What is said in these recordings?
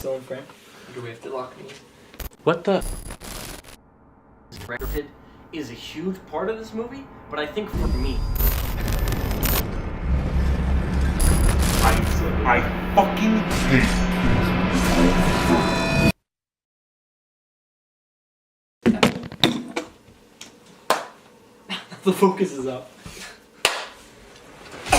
its own frame. Do we have to lock me? What the? Directed is a huge part of this movie, but I think for me, I fucking hate the focus is up.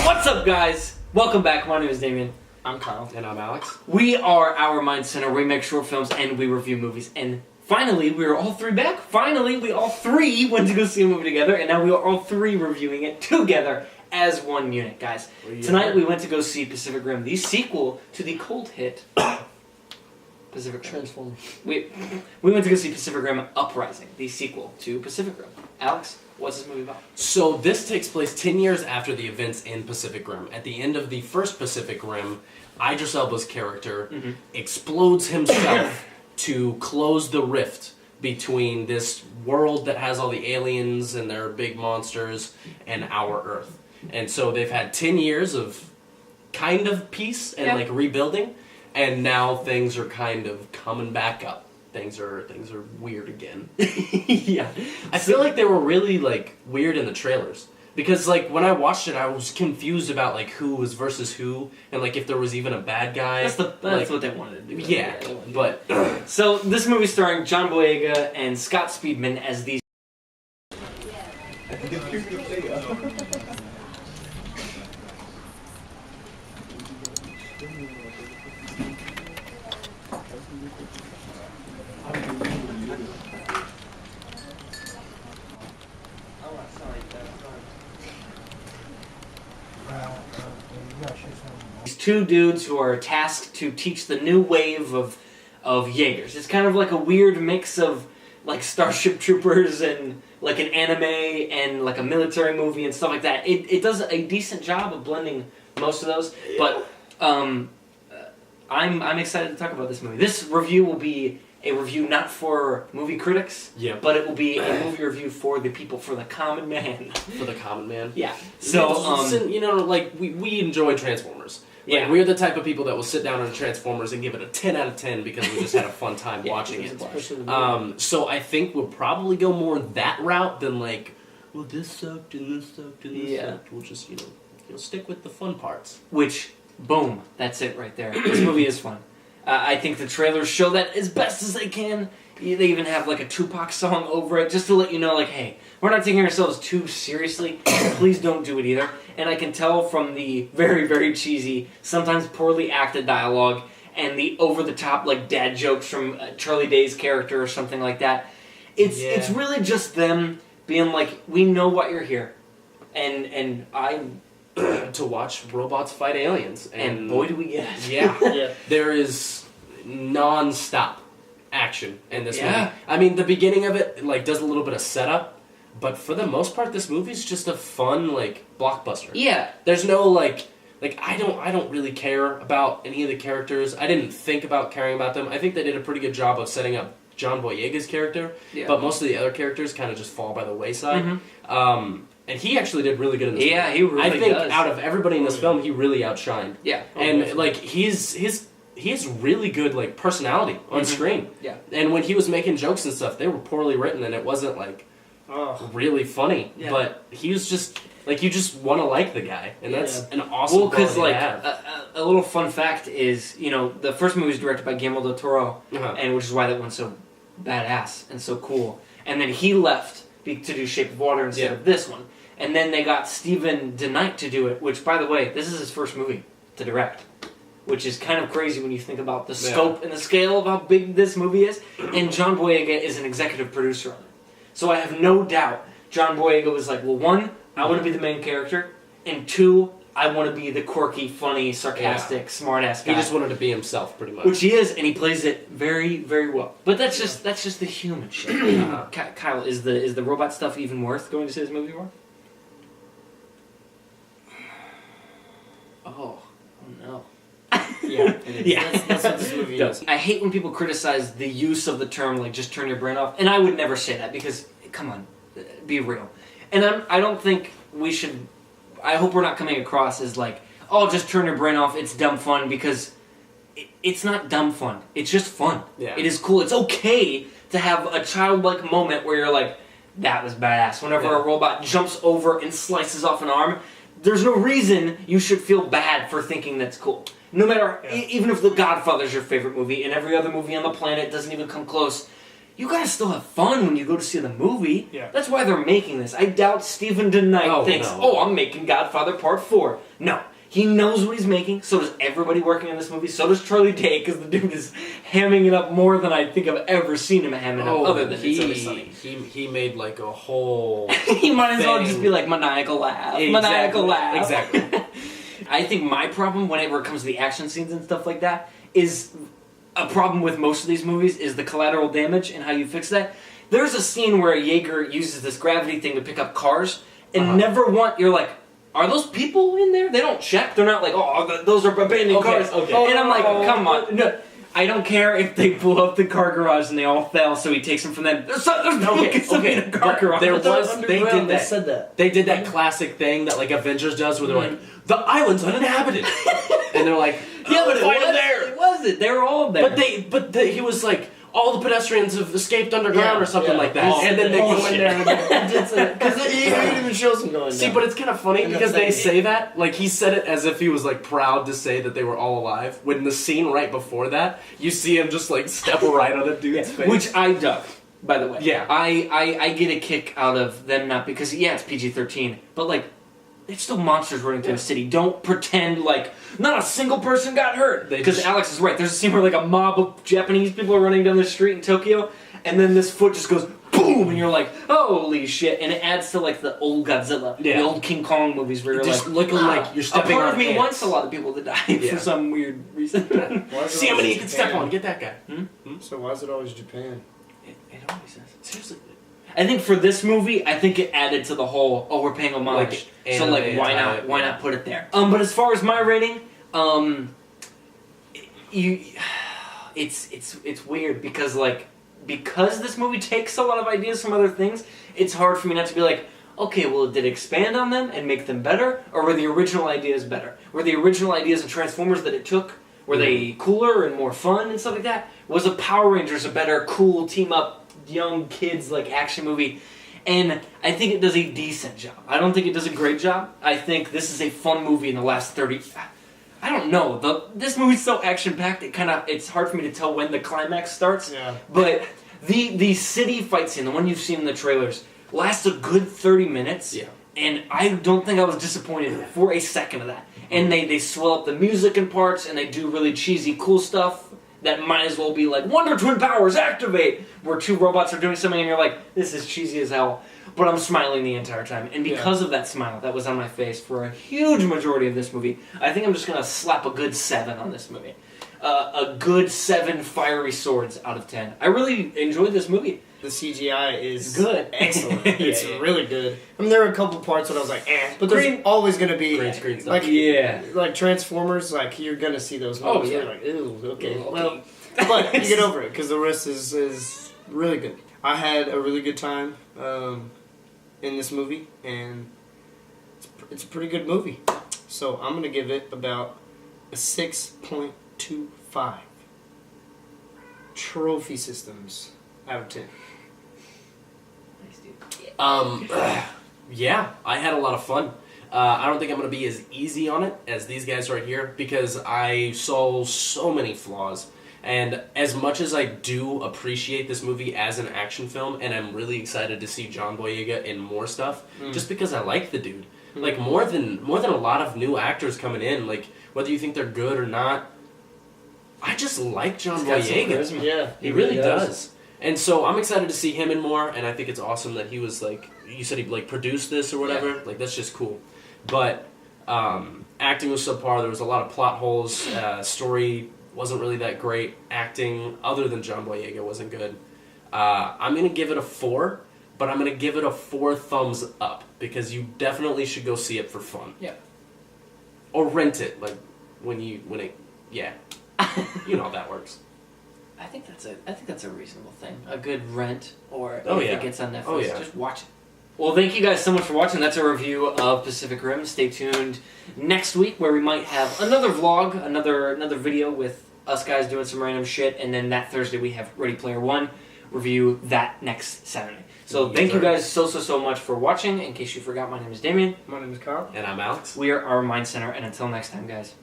What's up, guys? Welcome back. My name is Damien. I'm Kyle. And I'm Alex. We are Our Mind Center. We make short films and we review movies. And finally, we are all three back. Finally, we all three went to go see a movie together, and now we are all three reviewing it together as one unit, guys. Tonight, we went to go see Pacific Rim, the sequel to the cult hit Pacific Rim. Transformers. We went to go see Pacific Rim Uprising, the sequel to Pacific Rim. Alex, what's this movie about? So this takes place 10 years after the events in Pacific Rim. At the end of the first Pacific Rim, Idris Elba's character explodes himself to close the rift between this world that has all the aliens and their big monsters and our Earth. And so they've had 10 years of kind of peace and like rebuilding, and now things are kind of coming back up. Things are weird again. Yeah. I feel like they were really like weird in the trailers. Because, like, when I watched it, I was confused about, like, who was versus who, and, like, if there was even a bad guy. That's what they wanted to do. Yeah, but... So, this movie starring John Boyega and Scott Speedman as these... These two dudes who are tasked to teach the new wave of Jaegers. It's kind of like a weird mix of like Starship Troopers and like an anime and like a military movie and stuff like that. It does a decent job of blending most of those, but I'm excited to talk about this movie. This review will be a review not for movie critics, but it will be a movie review for the people, for the common man. For the common man? Yeah. So, you know, like, we enjoy Transformers. Like, we're the type of people that will sit down on Transformers and give it a 10 out of 10 because we just had a fun time watching it. So I think we'll probably go more that route than like, well, this sucked and this sucked and this sucked. We'll just, you know, stick with the fun parts. Which, boom, that's it right there. This movie is fun. I think the trailers show that as best as they can. They even have like a Tupac song over it just to let you know, like, hey, we're not taking ourselves too seriously. Please don't do it either. And I can tell from the very, very cheesy, sometimes poorly acted dialogue and the over-the-top like dad jokes from Charlie Day's character or something like that. It's really just them being like, we know what you're here, and I. To watch robots fight aliens. And boy, do we get it. Yeah. There is non-stop action in this movie. I mean, the beginning of it like does a little bit of setup, but for the most part, this movie's just a fun like blockbuster. Yeah. There's no like I don't really care about any of the characters. I didn't think about caring about them. I think they did a pretty good job of setting up John Boyega's character, but most of the other characters kind of just fall by the wayside. And he actually did really good in this movie. Yeah, he really does. I think out of everybody in this film, he really outshined. Yeah. And like he has really good like personality on screen. Yeah. And when he was making jokes and stuff, they were poorly written and it wasn't like really funny. Yeah. But he was just like, you just want to like the guy, and that's an awesome quality to have. A little fun fact is, you know, the first movie was directed by Guillermo del Toro, and which is why that one's so badass and so cool. And then he left to do Shape of Water instead of this one. And then they got Stephen DeKnight to do it, which, by the way, this is his first movie to direct, which is kind of crazy when you think about the scope and the scale of how big this movie is. And John Boyega is an executive producer on it. So I have no doubt John Boyega was like, well, one, I want to be the main character, and two, I want to be the quirky, funny, sarcastic, smart-ass guy. He just wanted to be himself, pretty much. Which he is, and he plays it very, very well. But that's just the human shit. Kyle, is the robot stuff even worth going to see this movie for? Oh no. Yeah, it is. Yeah. That's what this movie is. I hate when people criticize the use of the term, like, just turn your brain off. And I would never say that, because, come on, be real. And I don't think we should... I hope we're not coming across as like, oh, just turn your brain off, it's dumb fun, because it's not dumb fun. It's just fun. Yeah. It is cool. It's okay to have a childlike moment where you're like, that was badass. Whenever a robot jumps over and slices off an arm, there's no reason you should feel bad for thinking that's cool. No matter, even if The Godfather's your favorite movie and every other movie on the planet doesn't even come close, you gotta still have fun when you go to see the movie. Yeah. That's why they're making this. I doubt Stephen DeKnight thinks, I'm making Godfather Part 4. No. He knows what he's making, so does everybody working on this movie, so does Charlie Day, because the dude is hamming it up more than I think I've ever seen him ham it up, other than It's Always Sunny. He made like a whole He might as well just be like, maniacal laugh, maniacal laugh. Exactly. I think my problem whenever it comes to the action scenes and stuff like that is a problem with most of these movies is the collateral damage and how you fix that. There's a scene where Yeager uses this gravity thing to pick up cars, and you're like, are those people in there? They don't check. They're not like, those are abandoned cars. Okay. And I'm like, come on. No, I don't care if they blow up the car garage and they all fell, so he takes them from them. There's people in a car garage. They said that. They did that classic thing that like Avengers does where they're like, the island's uninhabited. And they're like, yeah, but it wasn't. They were all there. But he was like, all the pedestrians have escaped underground or something like that. And then they go in there because he even shows them going down. See, but it's kind of funny because they say that, like he said it as if he was like proud to say that they were all alive. When the scene right before that, you see him just like step right on a dude's face. Which I dug, by the way. Yeah. I get a kick out of them not because, it's PG-13, but like, it's still monsters running through the city. Don't pretend like not a single person got hurt. Because Alex is right. There's a scene where like a mob of Japanese people are running down the street in Tokyo, and then this foot just goes boom, and you're like, holy shit! And it adds to like the old Godzilla, the old King Kong movies where you're just like looking like you're stepping on. A part of me wants a lot of people to die for some weird reason. See how many you can step on. Get that guy. So why is it always Japan? It always is. Seriously. I think for this movie, I think it added to the whole, we're paying homage. So like, why not put it there? But as far as my rating, it's weird because this movie takes a lot of ideas from other things, it's hard for me not to be like, okay, well, did it expand on them and make them better, or were the original ideas better? Were the original ideas of Transformers that it took, were they cooler and more fun and stuff like that? Was the Power Rangers a better, cool, team-up, young kids like action movie? And I think it does a decent job. I don't think it does a great job. I think this is a fun movie in the last 30... I don't know. This movie's so action-packed, it's hard for me to tell when the climax starts. Yeah. But the city fight scene, the one you've seen in the trailers, lasts a good 30 minutes. Yeah. And I don't think I was disappointed for a second of that. And they swell up the music in parts, and they do really cheesy, cool stuff that might as well be like, Wonder Twin Powers, activate! Where two robots are doing something and you're like, this is cheesy as hell. But I'm smiling the entire time. And because of that smile that was on my face for a huge majority of this movie, I think I'm just going to slap a good 7 on this movie. A good 7 fiery swords out of 10. I really enjoyed this movie. The CGI is good. Excellent. It's really good. I mean, there were a couple parts when I was like, but there's always going to be green screen stuff. Like Transformers, like you're going to see those moments where you're like, ew, okay. Well, but you get over it because the rest is really good. I had a really good time in this movie, and it's a pretty good movie. So I'm going to give it about a 6.25 trophy systems out of 10. Yeah, I had a lot of fun. I don't think I'm going to be as easy on it as these guys right here because I saw so many flaws. And as much as I do appreciate this movie as an action film, and I'm really excited to see John Boyega in more stuff, just because I like the dude. Like more than a lot of new actors coming in, like whether you think they're good or not, I just like John Boyega. Yeah, he really does. And so I'm excited to see him in more, and I think it's awesome that he was like, you said he like produced this or whatever. Yeah. Like that's just cool. But acting was subpar. There was a lot of plot holes. Story wasn't really that great. Acting, other than John Boyega, wasn't good. I'm gonna give it a 4, but I'm gonna give it a 4 thumbs up because you definitely should go see it for fun. Yeah. Or rent it, like when it, yeah, you know how that works. I think that's a reasonable thing. A good rent, or if it gets on Netflix, just watch it. Well, thank you guys so much for watching. That's a review of Pacific Rim. Stay tuned next week where we might have another vlog, another video with us guys doing some random shit, and then that Thursday we have Ready Player One review that next Saturday. So thank you guys so much for watching. In case you forgot, my name is Damien. My name is Kyle. And I'm Alex. We are our Mind Center, and until next time, guys.